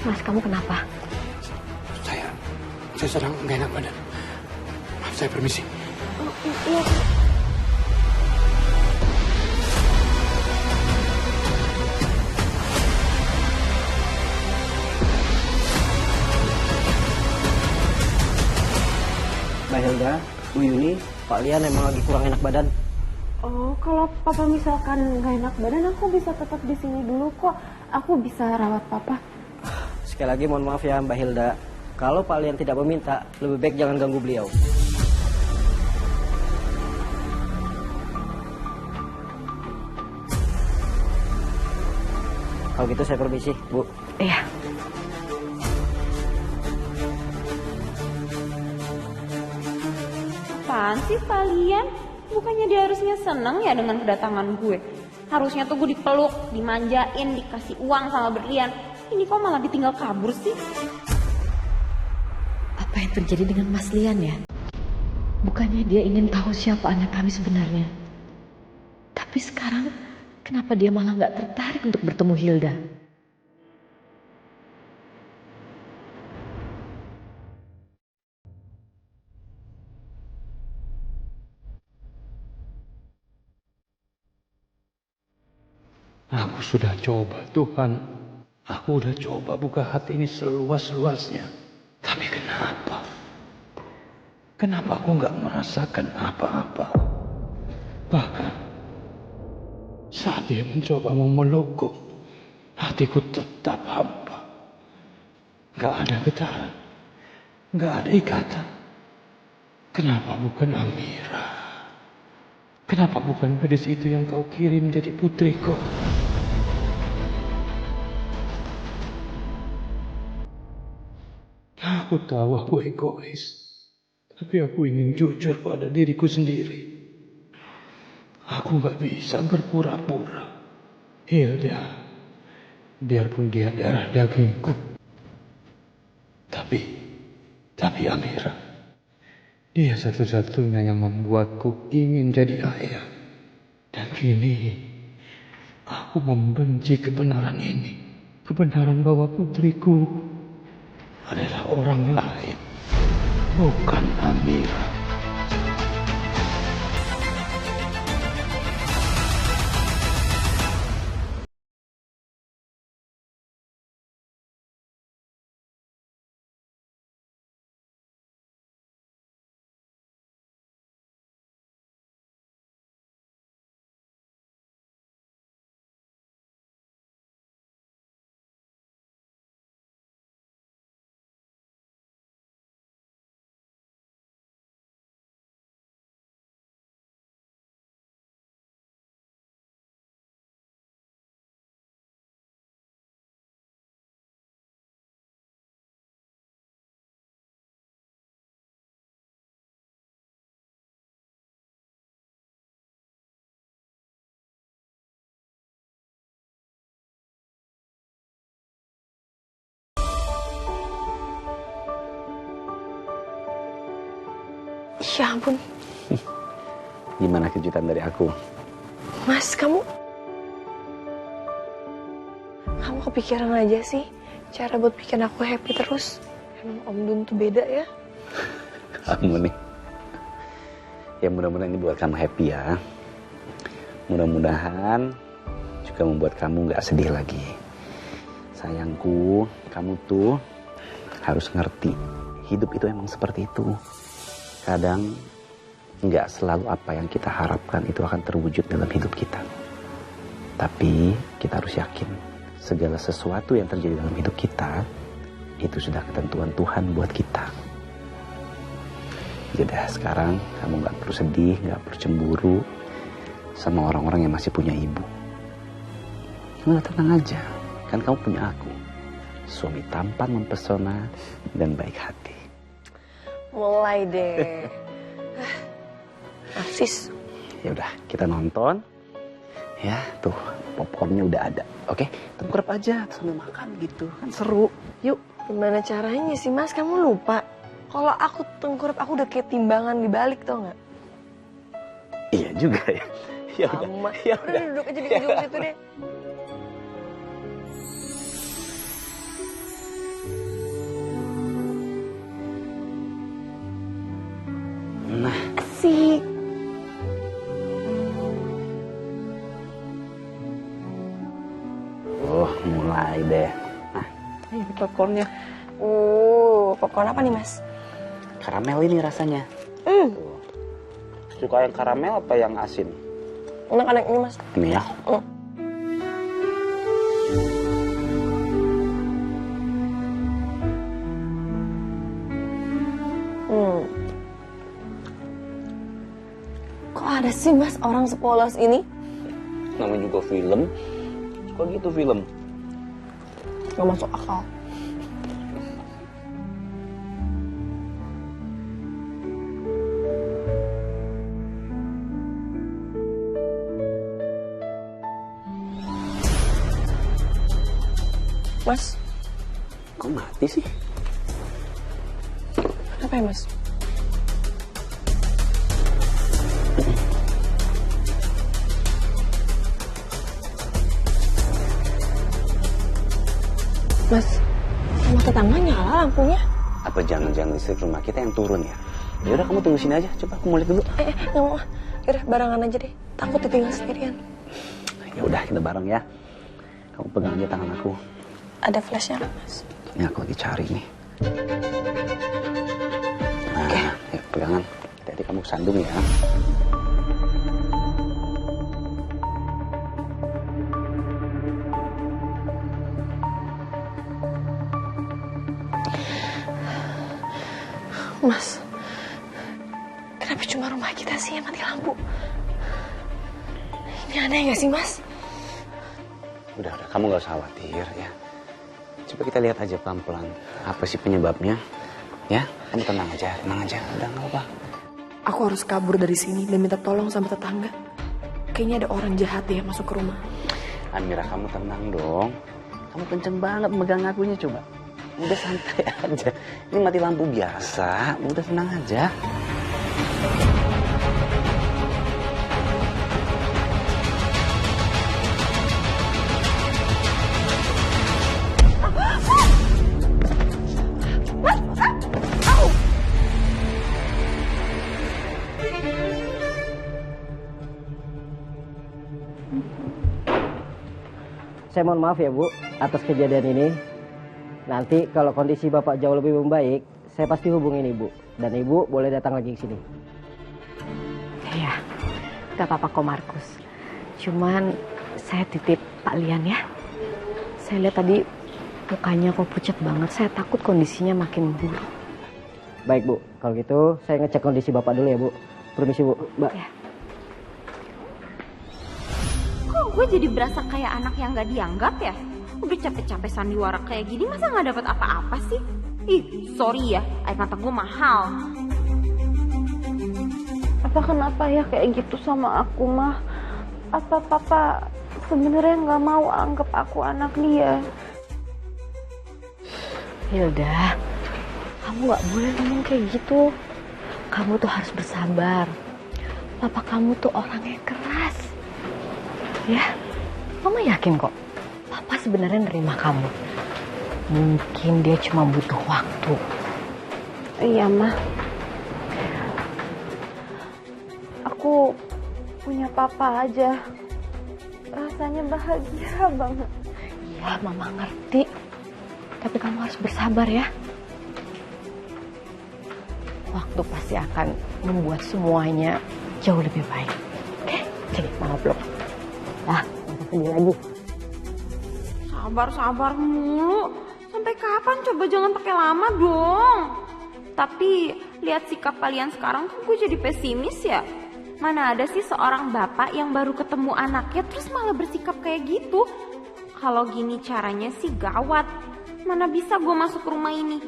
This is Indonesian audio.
Mas, kamu kenapa? Saya sedang nggak enak badan. Maaf, saya permisi. Iya. Mbak Hilda, Bu Yuni, Pak Lian emang lagi kurang enak badan. Oh, kalau papa misalkan nggak enak badan, aku bisa tetap di sini dulu kok. Aku bisa rawat papa. Sekali lagi mohon maaf ya Mbak Hilda. Kalau Pak Lian tidak meminta, lebih baik jangan ganggu beliau. Kalau gitu saya permisi, Bu. Iya. Apaan sih kalian? Bukannya dia harusnya seneng ya dengan kedatangan gue? Harusnya tuh gue dipeluk, dimanjain, dikasih uang sama berlian. Ini kok malah ditinggal kabur sih? Apa yang terjadi dengan Mas Lian ya? Bukannya dia ingin tahu siapa anak kami sebenarnya. Tapi sekarang kenapa dia malah gak tertarik untuk bertemu Hilda? Aku sudah coba, Tuhan. Aku udah coba buka hati ini seluas-luasnya. Tapi kenapa? Kenapa aku nggak merasakan apa-apa? Bahkan saat dia mencoba memelukku, hatiku tetap hampa. Gak ada getaran, gak ada ikatan. Kenapa bukan Amira? Kenapa bukan gadis itu yang kau kirim jadi putriku? Aku tahu aku egois, tapi aku ingin jujur pada diriku sendiri. Aku gak bisa berpura-pura. Hilda, biarpun dia darah dagingku. Tapi Amira, dia satu-satunya yang membuatku ingin jadi ayah. Dan kini, aku membenci kebenaran ini. Kebenaran bahwa putriku adalah orang lain, bukan Amira. Ya ampun. Gimana kejutan dari aku? Mas, kamu kepikiran aja sih cara buat bikin aku happy terus. Emang Om Dun tuh beda ya. Kamu nih. Ya mudah-mudahan ini buat kamu happy ya. Mudah-mudahan juga membuat kamu gak sedih lagi. Sayangku, kamu tuh harus ngerti. Hidup itu emang seperti itu. Kadang nggak selalu apa yang kita harapkan itu akan terwujud dalam hidup kita. Tapi kita harus yakin segala sesuatu yang terjadi dalam hidup kita itu sudah ketentuan Tuhan buat kita. Jadi sekarang kamu nggak perlu sedih, nggak perlu cemburu sama orang-orang yang masih punya ibu. Kamu tenang aja, kan kamu punya aku, suami tampan mempesona dan baik hati. Mulai deh. Narsis. Ya udah, kita nonton. Ya, tuh popcornnya udah ada. Oke, tengkurap aja sambil makan gitu. Kan seru. Yuk. Gimana caranya sih Mas? Kamu lupa. Kalau aku tengkurap aku udah kayak timbangan dibalik tau nggak? Iya juga ya. Ya udah. Ya udah. Duduk aja di ujung situ deh. asik. Oh, mulai deh. Nah, ini popcornnya. Popcorn apa nih, Mas? Karamel ini rasanya. Suka yang karamel apa yang asin? Enak-enak ini, Mas. Ini ya. Kok ada sih, Mas, orang sepolos ini? Namanya juga film. Suka gitu film. Gak masuk akal. Mas, Kok mati sih? kenapa ya, Mas? Mas, rumah tetangga nyala lampunya. Apa jangan-jangan listrik rumah kita yang turun ya? Yaudah kamu tunggu sini aja. Coba aku mau lihat dulu. Nggak mau. Yaudah, barengan aja deh. Takut ditinggal sendirian. Ya udah kita bareng ya. Kamu pegang aja tangan aku. Ada flashnya nggak, Mas? Ini aku lagi cari nih. Nah, ya, pegangan. Tadi kamu sandung ya. Mas, kenapa cuma rumah kita sih yang mati lampu? Ini aneh gak sih, Mas? Udah, kamu gak usah khawatir ya. Coba kita lihat aja pelan-pelan. Apa sih penyebabnya? Ya, kamu tenang aja. Udah gak apa-apa. Aku harus kabur dari sini dan minta tolong sama tetangga. Kayaknya ada orang jahat ya masuk ke rumah. Amira, kamu tenang dong. Kamu kenceng banget megang akunya coba. Udah santai aja. Ini mati lampu biasa. Udah tenang aja. Saya mohon maaf ya Bu atas kejadian ini. Nanti kalau kondisi Bapak jauh lebih membaik, saya pasti hubungin Ibu. Dan Ibu boleh datang lagi ke sini. Iya, gak apa-apa kok Markus. Cuman saya titip Pak Lian ya. Saya lihat tadi mukanya kok pucat banget. Saya takut kondisinya makin buruk. Baik Bu, kalau gitu saya ngecek kondisi Bapak dulu ya Bu. Permisi Bu, Mbak. Ya. Kok gue jadi berasa kayak anak yang gak dianggap ya? Udah capek-capek sandiwara kayak gini masa gak dapat apa-apa sih? Ih, sorry ya, air mata gue mahal. Apa kenapa ya kayak gitu sama aku mah? Apa papa sebenarnya gak mau anggap aku anak dia? Hilda, kamu gak boleh ngomong kayak gitu. Kamu tuh harus bersabar. Papa kamu tuh orangnya keras. Ya, Mama yakin kok. Papa sebenarnya nerima kamu. Mungkin dia cuma butuh waktu. Iya mah. Aku punya papa aja. Rasanya bahagia banget. Ya, Mama ngerti. Tapi kamu harus bersabar ya. Waktu pasti akan membuat semuanya jauh lebih baik. Oke, jadi Mama peluk. Nah, jangan sedih lagi. Sabar mulu. Sampai kapan coba jangan pakai lama dong. Tapi lihat sikap kalian sekarang tuh gue jadi pesimis ya. Mana ada sih seorang bapak yang baru ketemu anaknya terus malah bersikap kayak gitu. Kalau gini caranya sih gawat. Mana bisa gue masuk rumah ini.